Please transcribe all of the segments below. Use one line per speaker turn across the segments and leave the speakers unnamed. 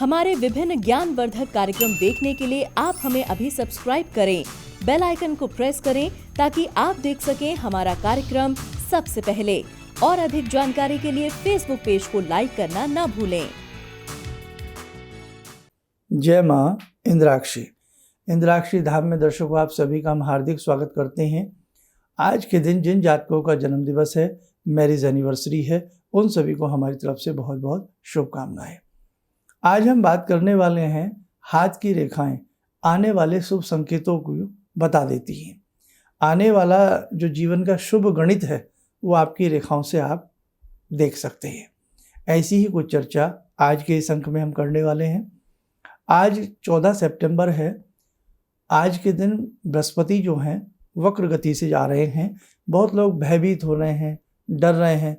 हमारे विभिन्न ज्ञानवर्धक कार्यक्रम देखने के लिए आप हमें अभी सब्सक्राइब करें, बेल आइकन को प्रेस करें ताकि आप देख सकें हमारा कार्यक्रम सबसे पहले। और अधिक जानकारी के लिए फेसबुक पेज को लाइक करना न भूलें।
जय माँ इंद्राक्षी। इंद्राक्षी धाम में दर्शकों आप सभी का हम हार्दिक स्वागत करते हैं। आज के दिन जिन जातकों का जन्म दिवस है, मैरिज एनिवर्सरी है, उन सभी को हमारी तरफ से बहुत बहुत शुभकामनाएं। आज हम बात करने वाले हैं हाथ की रेखाएं आने वाले शुभ संकेतों को बता देती हैं। आने वाला जो जीवन का शुभ गणित है वो आपकी रेखाओं से आप देख सकते हैं। ऐसी ही कुछ चर्चा आज के इस अंक में हम करने वाले हैं। आज 14 सितंबर है। आज के दिन बृहस्पति जो हैं वक्र गति से जा रहे हैं। बहुत लोग भयभीत हो रहे हैं, डर रहे हैं,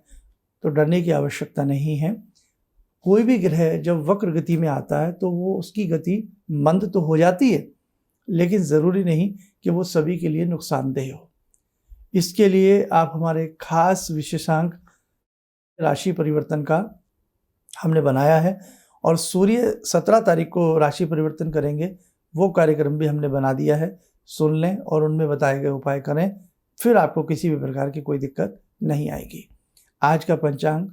तो डरने की आवश्यकता नहीं है। कोई भी ग्रह जब वक्र गति में आता है तो वो उसकी गति मंद तो हो जाती है, लेकिन ज़रूरी नहीं कि वो सभी के लिए नुकसानदेह हो। इसके लिए आप हमारे खास विशेषांक राशि परिवर्तन का हमने बनाया है और सूर्य 17 तारीख को राशि परिवर्तन करेंगे, वो कार्यक्रम भी हमने बना दिया है। सुन लें और उनमें बताए गए उपाय करें, फिर आपको किसी भी प्रकार की कोई दिक्कत नहीं आएगी। आज का पंचांग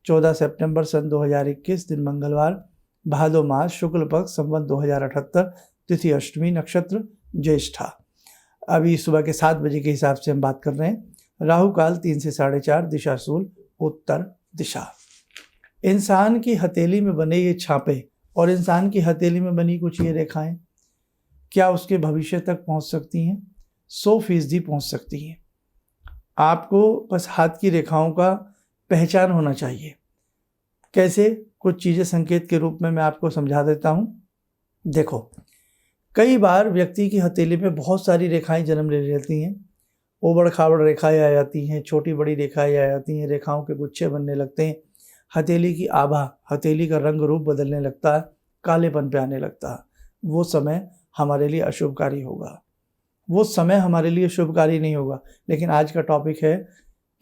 14 सितंबर सन 2021, दिन मंगलवार, भादो मास, शुक्ल पक्ष, संवत 2078, तिथि अष्टमी, नक्षत्र ज्येष्ठा। अभी सुबह के 7 बजे के हिसाब से हम बात कर रहे हैं। राहु काल 3 से 4:30, दिशा शूल उत्तर दिशा। इंसान की हथेली में बने ये छापे और इंसान की हथेली में बनी कुछ ये रेखाएं क्या उसके भविष्य तक पहुंच सकती हैं? 100% पहुंच सकती हैं। आपको बस हाथ की रेखाओं का पहचान होना चाहिए। कैसे? कुछ चीज़ें संकेत के रूप में मैं आपको समझा देता हूँ। देखो, कई बार व्यक्ति की हथेली में बहुत सारी रेखाएं जन्म ले लेती हैं। ओबड़ खाबड़ रेखाएं आ जाती हैं, छोटी बड़ी रेखाएं आ जाती हैं, रेखाओं के गुच्छे बनने लगते हैं। हथेली की आभा, हथेली का रंग रूप बदलने लगता है, कालेपन पे आने लगता है। वो समय हमारे लिए अशुभकारी होगा, वो समय हमारे लिए शुभकारी नहीं होगा। लेकिन आज का टॉपिक है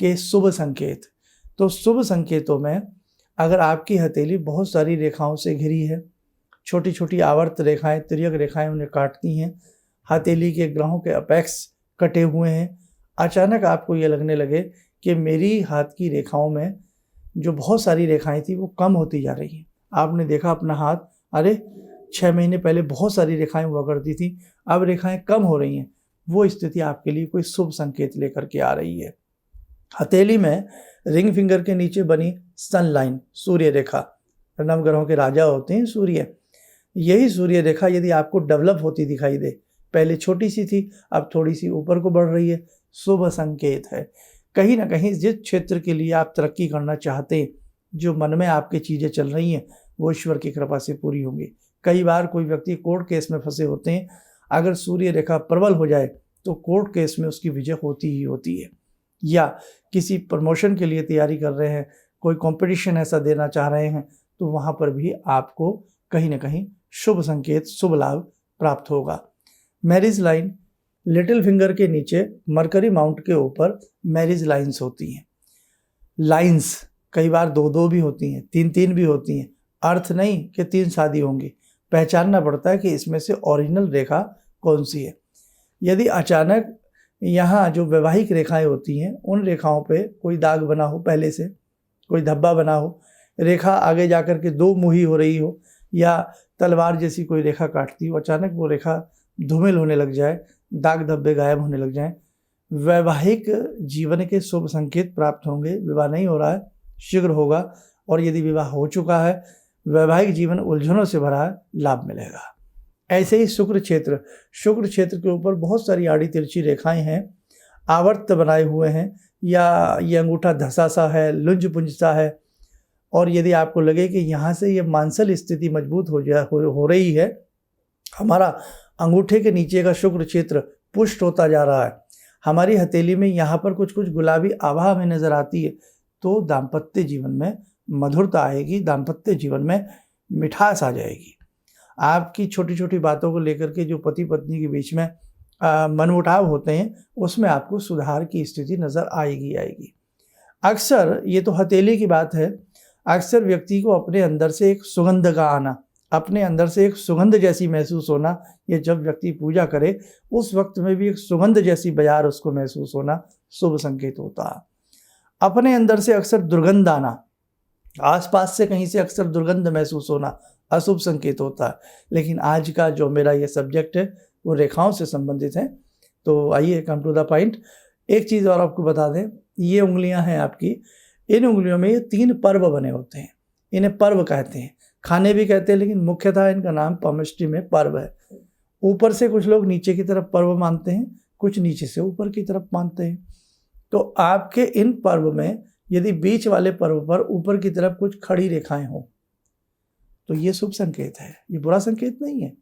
कि शुभ संकेत। तो शुभ संकेतों में अगर आपकी हथेली बहुत सारी रेखाओं से घिरी है, छोटी छोटी आवर्त रेखाएं, तिर्यक रेखाएं उन्हें काटती हैं, हथेली के ग्रहों के अपेक्स कटे हुए हैं, अचानक आपको ये लगने लगे कि मेरी हाथ की रेखाओं में जो बहुत सारी रेखाएं थी वो कम होती जा रही हैं। आपने देखा अपना हाथ, अरे 6 महीने पहले बहुत सारी रेखाएं हुआ करती थी, अब रेखाएं कम हो रही हैं। वो स्थिति आपके लिए कोई शुभ संकेत लेकर के आ रही है। हथेली में रिंग फिंगर के नीचे बनी सन लाइन, सूर्य रेखा, नवग्रहों के राजा होते हैं सूर्य। यही सूर्य रेखा यदि आपको डेवलप होती दिखाई दे, पहले छोटी सी थी, अब थोड़ी सी ऊपर को बढ़ रही है, शुभ संकेत है। कहीं ना कहीं जिस क्षेत्र के लिए आप तरक्की करना चाहते हैं, जो मन में आपकी चीज़ें चल रही हैं, वो ईश्वर की कृपा से पूरी होंगी। कई बार कोई व्यक्ति कोर्ट केस में फंसे होते हैं, अगर सूर्य रेखा प्रबल हो जाए तो कोर्ट केस में उसकी विजय होती ही होती है। या किसी प्रमोशन के लिए तैयारी कर रहे हैं, कोई कंपटीशन ऐसा देना चाह रहे हैं, तो वहाँ पर भी आपको कहीं ना कहीं शुभ संकेत, शुभ लाभ प्राप्त होगा। मैरिज लाइन, लिटिल फिंगर के नीचे मरकरी माउंट के ऊपर मैरिज लाइंस होती हैं। लाइंस कई बार 2-2 भी होती हैं, 3-3 भी होती हैं। अर्थ नहीं कि 3 शादी होंगी, पहचानना पड़ता है कि इसमें से ओरिजिनल रेखा कौन सी है। यदि अचानक यहाँ जो वैवाहिक रेखाएं होती हैं, उन रेखाओं पे कोई दाग बना हो, पहले से कोई धब्बा बना हो, रेखा आगे जाकर के 2 मुही हो रही हो, या तलवार जैसी कोई रेखा काटती हो, अचानक वो रेखा धूमिल होने लग जाए, दाग धब्बे गायब होने लग जाएं, वैवाहिक जीवन के शुभ संकेत प्राप्त होंगे। विवाह नहीं हो रहा है, शीघ्र होगा। और यदि विवाह हो चुका है, वैवाहिक जीवन उलझनों से भरा है, लाभ मिलेगा। ऐसे ही शुक्र क्षेत्र के ऊपर बहुत सारी आड़ी तिरछी रेखाएं हैं, आवर्त बनाए हुए हैं, या ये अंगूठा धसा सा है, लुंज पुंज सा है, और यदि आपको लगे कि यहाँ से ये मांसल स्थिति मजबूत हो रही है, हमारा अंगूठे के नीचे का शुक्र क्षेत्र पुष्ट होता जा रहा है, हमारी हथेली में यहाँ पर कुछ कुछ गुलाबी आभा हमें नज़र आती है, तो दाम्पत्य जीवन में मधुरता आएगी, दाम्पत्य जीवन में मिठास आ जाएगी। आपकी छोटी छोटी बातों को लेकर के जो पति पत्नी के बीच में मनमुटाव होते हैं, उसमें आपको सुधार की स्थिति नज़र आएगी। अक्सर ये तो हथेली की बात है, अक्सर व्यक्ति को अपने अंदर से एक सुगंध का आना, अपने अंदर से एक सुगंध जैसी महसूस होना, ये जब व्यक्ति पूजा करे उस वक्त में भी एक सुगंध जैसी बयार उसको महसूस होना शुभ संकेत होता है। अपने अंदर से अक्सर दुर्गंध आना, आसपास से कहीं से अक्सर दुर्गंध महसूस होना अशुभ संकेत होता है। लेकिन आज का जो मेरा ये सब्जेक्ट है वो रेखाओं से संबंधित है, तो आइए कम टू द पॉइंट। एक चीज़ और आपको बता दें, ये उंगलियां हैं आपकी, इन उंगलियों में ये 3 पर्व बने होते हैं, इन्हें पर्व कहते हैं। खाने भी कहते हैं, लेकिन मुख्यतः इनका नाम पामिस्ट्री में पर्व है। ऊपर से कुछ लोग नीचे की तरफ पर्व मानते हैं, कुछ नीचे से ऊपर की तरफ मानते हैं। तो आपके इन पर्व में यदि बीच वाले पर्व पर ऊपर की तरफ कुछ खड़ी रेखाएं हों तो ये शुभ संकेत है, ये बुरा संकेत नहीं है।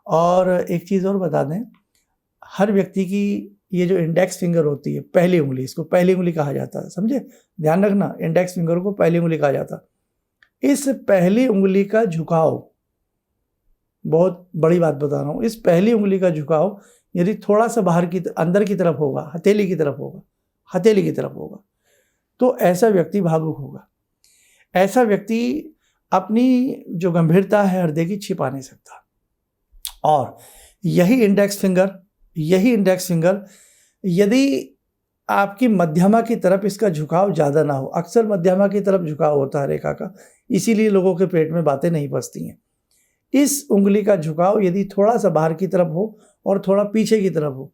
और एक चीज़ और बता दें, हर व्यक्ति की ये जो इंडेक्स फिंगर होती है, पहली उंगली, इसको पहली उंगली कहा जाता है, समझे, ध्यान रखना, इंडेक्स फिंगर को पहली उंगली कहा जाता है। इस पहली उंगली का झुकाव, बहुत बड़ी बात बता रहा हूँ, इस पहली उंगली का झुकाव यदि थोड़ा सा बाहर की अंदर की तरफ होगा, हथेली की तरफ होगा, हथेली की तरफ होगा, तो ऐसा व्यक्ति भावुक होगा। ऐसा व्यक्ति अपनी जो गंभीरता है हृदय की छिपा नहीं सकता। और यही इंडेक्स फिंगर यदि आपकी मध्यमा की तरफ इसका झुकाव ज़्यादा ना हो, अक्सर मध्यमा की तरफ झुकाव होता है रेखा का, इसीलिए लोगों के पेट में बातें नहीं पचती हैं। इस उंगली का झुकाव यदि थोड़ा सा बाहर की तरफ हो और थोड़ा पीछे की तरफ हो,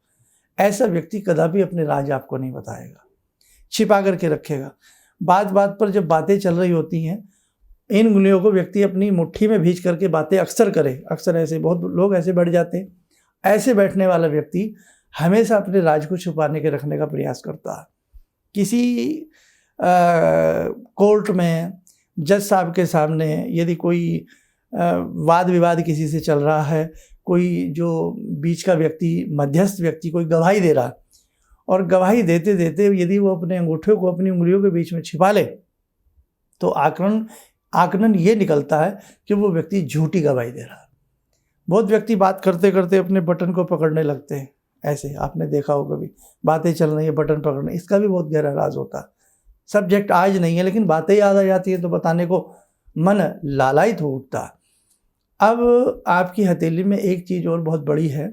ऐसा व्यक्ति कदापि अपने राज आपको नहीं बताएगा, छिपा करके रखेगा। बात बात पर जब बातें चल रही होती हैं, इन उंगलियों को व्यक्ति अपनी मुट्ठी में भींच करके बातें अक्सर करे, अक्सर ऐसे बहुत लोग ऐसे बैठ जाते हैं। ऐसे बैठने वाला व्यक्ति हमेशा अपने राज को छुपाने के रखने का प्रयास करता है। किसी कोर्ट में जज साहब के सामने यदि कोई वाद विवाद किसी से चल रहा है, कोई जो बीच का व्यक्ति, मध्यस्थ व्यक्ति कोई गवाही दे रहा है, और गवाही देते देते यदि वो अपने अंगूठे को अपनी उंगलियों के बीच में छिपा ले, तो आकलन ये निकलता है कि वो व्यक्ति झूठी गवाही दे रहा है। बहुत व्यक्ति बात करते करते अपने बटन को पकड़ने लगते हैं, ऐसे आपने देखा हो कभी, बातें चल रही है बटन पकड़ने, इसका भी बहुत गहरा राज होता है। सब्जेक्ट आज नहीं है, लेकिन बातें याद आ जाती है तो बताने को मन लालायित हो उठता है। अब आपकी हथेली में एक चीज़ और बहुत बड़ी है,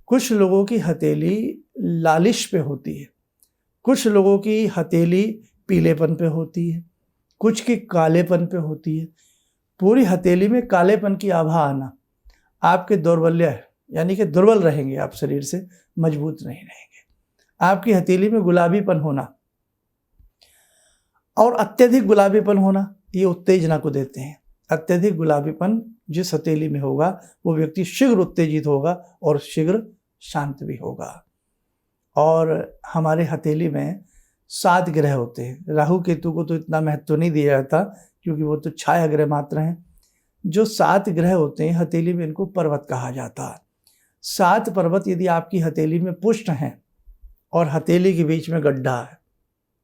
कुछ लोगों की हथेली लालिश पे होती है, कुछ लोगों की हथेली पीलेपन पे होती है, कुछ की कालेपन पे होती है। पूरी हथेली में कालेपन की आभा आना आपके दौर्बल्य है, यानी कि दुर्बल रहेंगे आप, शरीर से मजबूत नहीं रहेंगे। आपकी हथेली में गुलाबीपन होना और अत्यधिक गुलाबीपन होना, ये उत्तेजना को देते हैं। अत्यधिक गुलाबीपन जिस हथेली में होगा वो व्यक्ति शीघ्र उत्तेजित होगा और शीघ्र शांत भी होगा। और हमारे हथेली में 7 ग्रह होते हैं। राहु केतु को तो इतना महत्व नहीं दिया जाता क्योंकि वो तो छाया ग्रह मात्र हैं। जो 7 ग्रह होते हैं हथेली में, इनको पर्वत कहा जाता है। 7 पर्वत यदि आपकी हथेली में पुष्ट हैं और हथेली के बीच में गड्ढा है,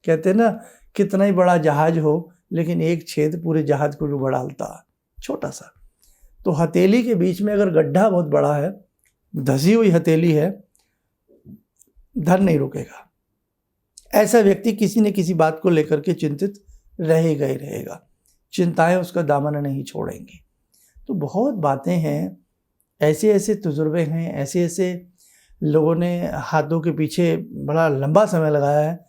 कहते हैं ना, कितना ही बड़ा जहाज हो लेकिन एक छेद पूरे जहाज को डुबा डालता है, छोटा सा। तो हथेली के बीच में अगर गड्ढा बहुत बड़ा है, धसी हुई हथेली है, धन नहीं रुकेगा। ऐसा व्यक्ति किसी न किसी बात को लेकर के चिंतित रहेगा ही रहेगा, चिंताएं उसका दामन नहीं छोड़ेंगी। तो बहुत बातें हैं, ऐसे ऐसे तजुर्बे हैं, ऐसे ऐसे लोगों ने हाथों के पीछे बड़ा लंबा समय लगाया है।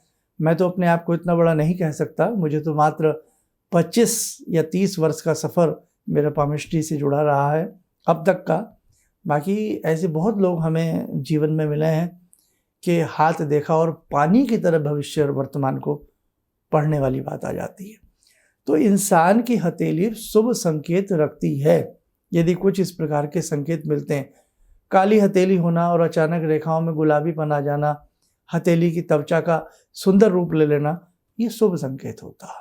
मैं तो अपने आप को इतना बड़ा नहीं कह सकता, मुझे तो मात्र 25 या 30 वर्ष का सफ़र मेरा पामिस्ट्री से जुड़ा रहा है अब तक का। बाकी ऐसे बहुत लोग हमें जीवन में मिले हैं कि हाथ देखा और पानी की तरह भविष्य और वर्तमान को पढ़ने वाली बात आ जाती है। तो इंसान की हथेली शुभ संकेत रखती है। यदि कुछ इस प्रकार के संकेत मिलते हैं, काली हथेली होना और अचानक रेखाओं में गुलाबीपन आ जाना, हथेली की त्वचा का सुंदर रूप ले लेना, ये शुभ संकेत होता है।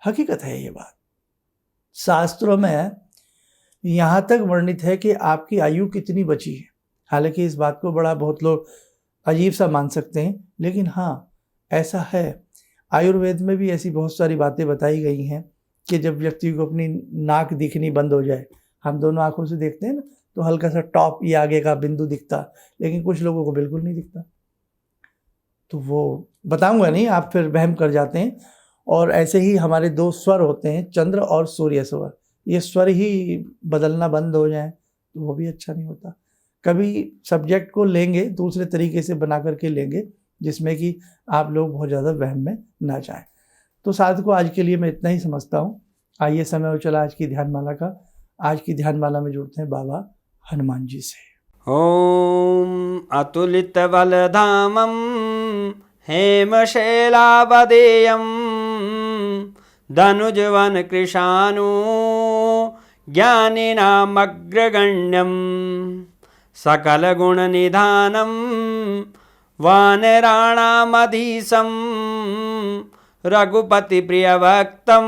हकीकत है ये बात। शास्त्रों में यहाँ तक वर्णित है कि आपकी आयु कितनी बची है। हालांकि इस बात को बड़ा बहुत लोग अजीब सा मान सकते हैं, लेकिन हाँ ऐसा है। आयुर्वेद में भी ऐसी बहुत सारी बातें बताई गई हैं कि जब व्यक्ति को अपनी नाक दिखनी बंद हो जाए, हम दोनों आंखों से देखते हैं ना, तो हल्का सा टॉप ये आगे का बिंदु दिखता, लेकिन कुछ लोगों को बिल्कुल नहीं दिखता। तो वो बताऊंगा नहीं, आप फिर वहम कर जाते हैं। और ऐसे ही हमारे 2 स्वर होते हैं, चंद्र और सूर्य स्वर। ये स्वर ही बदलना बंद हो जाए तो वो भी अच्छा नहीं होता। कभी सब्जेक्ट को लेंगे दूसरे तरीके से बना करके लेंगे जिसमें कि आप लोग बहुत ज़्यादा वहम में ना जाएं। तो साथ आज के लिए मैं इतना ही समझता हूँ। आइए समय हो चला आज की ध्यानमाला का। आज की ध्यानमाला में जुड़ते हैं बाबा हनुमान जी से।
ॐ अतुलितबलधामं हेमशैलावदेयं धनुजवनकृशानु ज्ञानिनामग्रगण्यं सकलगुणनिधानं वानराणामधीशं रघुपतिप्रियभक्तं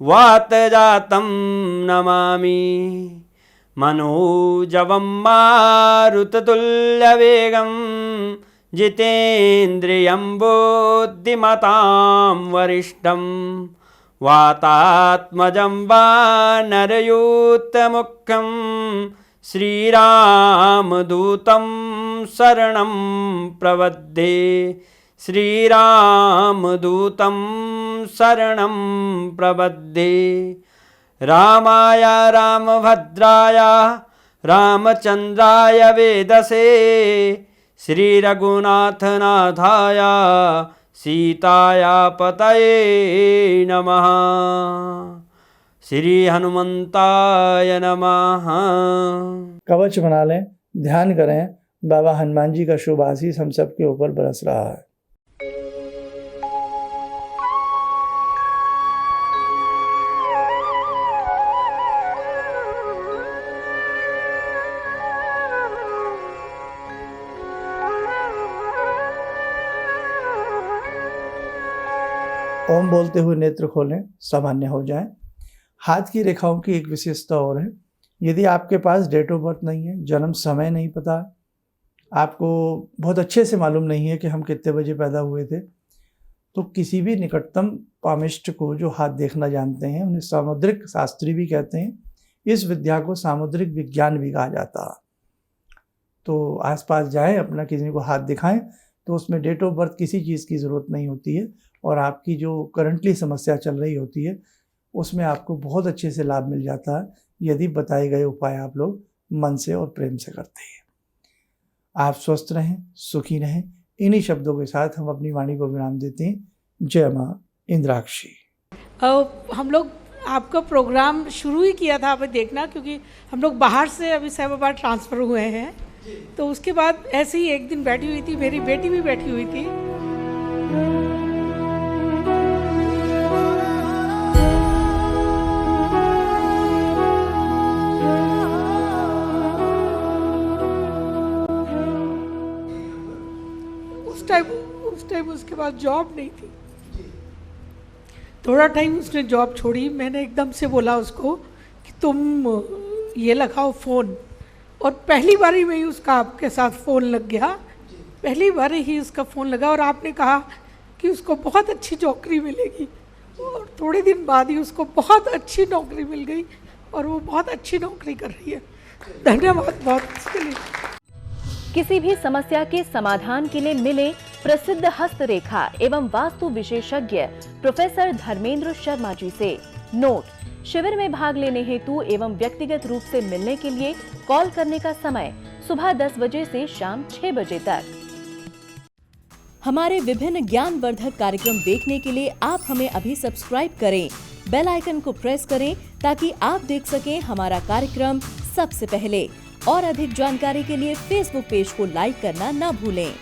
वातजातं नमामि। मनोजवं मारुततुल्यवेगं जितेन्द्रियं बुद्धिमतां वरिष्ठं वातात्मजं वानरयूथमुख्यं श्रीरामदूतं शरणं प्रपद्ये। श्रीरामदूतं शरणं प्रपद्ये। रामाय रामभद्राय रामचन्द्राय वेदसे श्रीरघुनाथनाथाय सीताया पतये नमः। श्री हनुमंताय नमः।
कवच बना लें, ध्यान करें, बाबा हनुमान जी का शुभ आशीष हम सबके ऊपर बरस रहा है। ओम बोलते हुए नेत्र खोलें, सामान्य हो जाएं। हाथ की रेखाओं की एक विशेषता और है, यदि आपके पास डेट ऑफ बर्थ नहीं है, जन्म समय नहीं पता, आपको बहुत अच्छे से मालूम नहीं है कि हम कितने बजे पैदा हुए थे, तो किसी भी निकटतम पामिष्ट को जो हाथ देखना जानते हैं, उन्हें सामुद्रिक शास्त्री भी कहते हैं। इस विद्या को सामुद्रिक विज्ञान भी कहा जाता है। तो आसपास जाएं, अपना किसी को हाथ दिखाएं, तो उसमें डेट ऑफ बर्थ किसी चीज़ की ज़रूरत नहीं होती है और आपकी जो करंटली समस्या चल रही होती है उसमें आपको बहुत अच्छे से लाभ मिल जाता है यदि बताए गए उपाय आप लोग मन से और प्रेम से करते हैं। आप स्वस्थ रहें, सुखी रहें। इन्हीं शब्दों के साथ हम अपनी वाणी को विराम देते हैं। जय माँ इंद्राक्षी।
हम लोग आपका प्रोग्राम शुरू ही किया था अभी देखना, क्योंकि हम लोग बाहर से अभी साहिबाबाद ट्रांसफ़र हुए हैं, तो उसके बाद ऐसे ही एक दिन बैठी हुई थी, मेरी बेटी भी बैठी हुई थी। उस टाइम उसके पास जॉब नहीं थी। थोड़ा टाइम उसने जॉब छोड़ी। मैंने एकदम से बोला उसको कि तुम ये लगाओ फ़ोन, और पहली बार ही में ही उसका आपके साथ फ़ोन लग गया। पहली बार ही उसका फ़ोन लगा और आपने कहा कि उसको बहुत अच्छी नौकरी मिलेगी, और थोड़े दिन बाद ही उसको बहुत अच्छी नौकरी मिल गई और वो बहुत अच्छी नौकरी कर रही है। धन्यवाद बहुत इसके लिए।
किसी भी समस्या के समाधान के लिए मिले प्रसिद्ध हस्तरेखा एवं वास्तु विशेषज्ञ प्रोफेसर धर्मेंद्र शर्मा जी से। नोट: शिविर में भाग लेने हेतु एवं व्यक्तिगत रूप से मिलने के लिए कॉल करने का समय सुबह 10 बजे से शाम 6 बजे तक। हमारे विभिन्न ज्ञानवर्धक कार्यक्रम देखने के लिए आप हमें अभी सब्सक्राइब करें, बेल आइकन को प्रेस करें ताकि आप देख सकें हमारा कार्यक्रम सबसे पहले। और अधिक जानकारी के लिए फेसबुक पेज को लाइक करना न भूलें।